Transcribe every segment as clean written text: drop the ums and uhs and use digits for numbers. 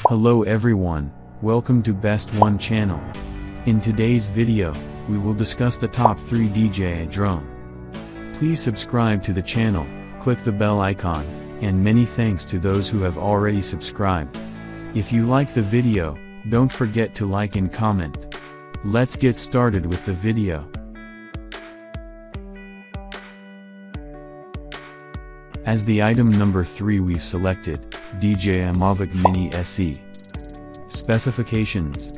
Hello everyone, welcome to Best One channel. In today's video, we will discuss the top 3 DJI drone. Please subscribe to the channel, click the bell icon, and many thanks to those who have already subscribed. If you like the video, don't forget to like and comment. Let's get started with the video. As the item number 3 we've selected, DJI Mavic Mini SE. Specifications.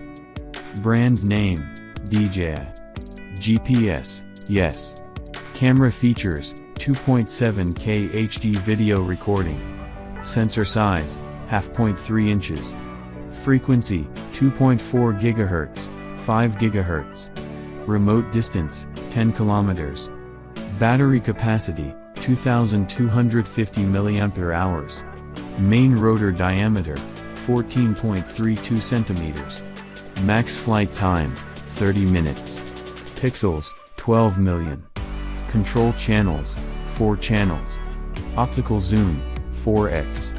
Brand name, DJI. GPS, yes. Camera features, 2.7K HD video recording. Sensor size, 0.3 inches. Frequency, 2.4 GHz, 5 GHz. Remote distance, 10 kilometers. Battery capacity, 2,250 mAh. Main rotor diameter, 14.32 centimeters. Max flight time, 30 minutes. Pixels, 12 million. Control channels, 4 channels. Optical zoom, 4x.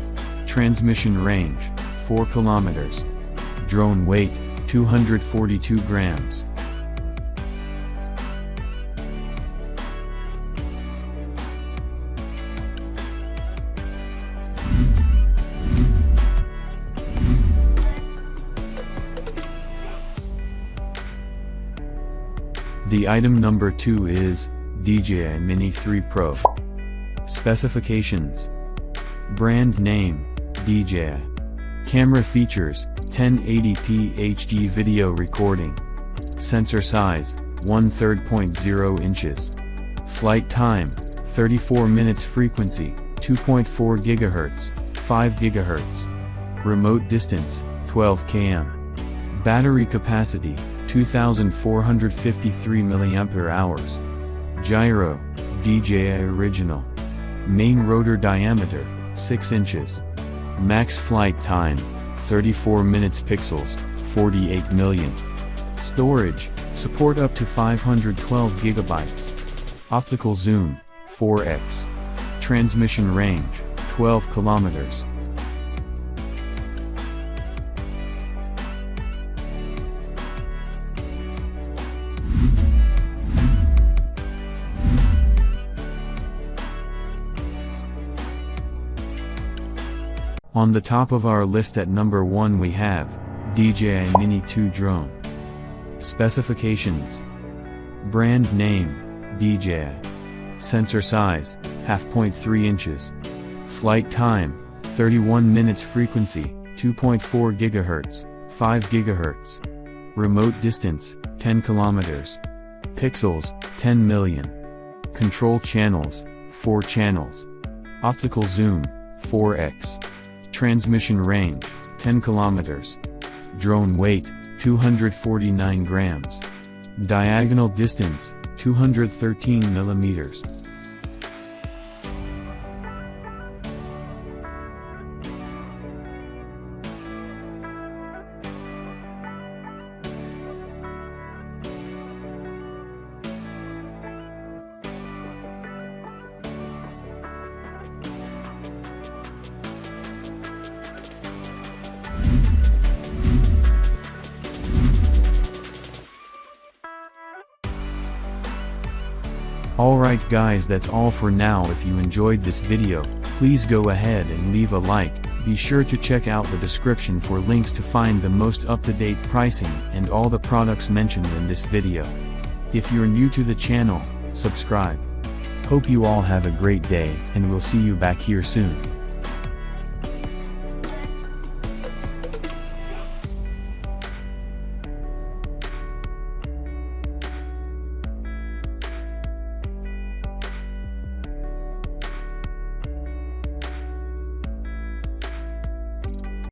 Transmission range, 4 kilometers. Drone weight, 242 grams. The item number 2 is DJI Mini 3 Pro. Specifications. Brand name, DJI. Camera features, 1080p HD video recording. Sensor size, 1/3.0 inches. Flight time, 34 minutes. Frequency, 2.4 GHz, 5 GHz. Remote distance, 12 km. Battery capacity, 2,453 mAh. Gyro, DJI Original. Main rotor diameter, 6 inches. Max flight time, 34 minutes. Pixels, 48 million. Storage, support up to 512 GB. Optical zoom, 4x. Transmission range, 12 kilometers. On the top of our list at number 1 we have DJI Mini 2 drone. Specifications. Brand name, DJI. Sensor size, 0.3 inches. Flight time, 31 minutes. Frequency, 2.4 GHz, 5 GHz. Remote distance, 10 kilometers. Pixels, 10 million. Control channels, 4 channels. Optical zoom, 4x. Transmission range, 10 kilometers. Drone weight, 249 grams. Diagonal distance, 213 millimeters. Alright guys, that's all for now. If you enjoyed this video, please go ahead and leave a like. Be sure to check out the description for links to find the most up-to-date pricing and all the products mentioned in this video. If you're new to the channel, subscribe. Hope you all have a great day, and we'll see you back here soon.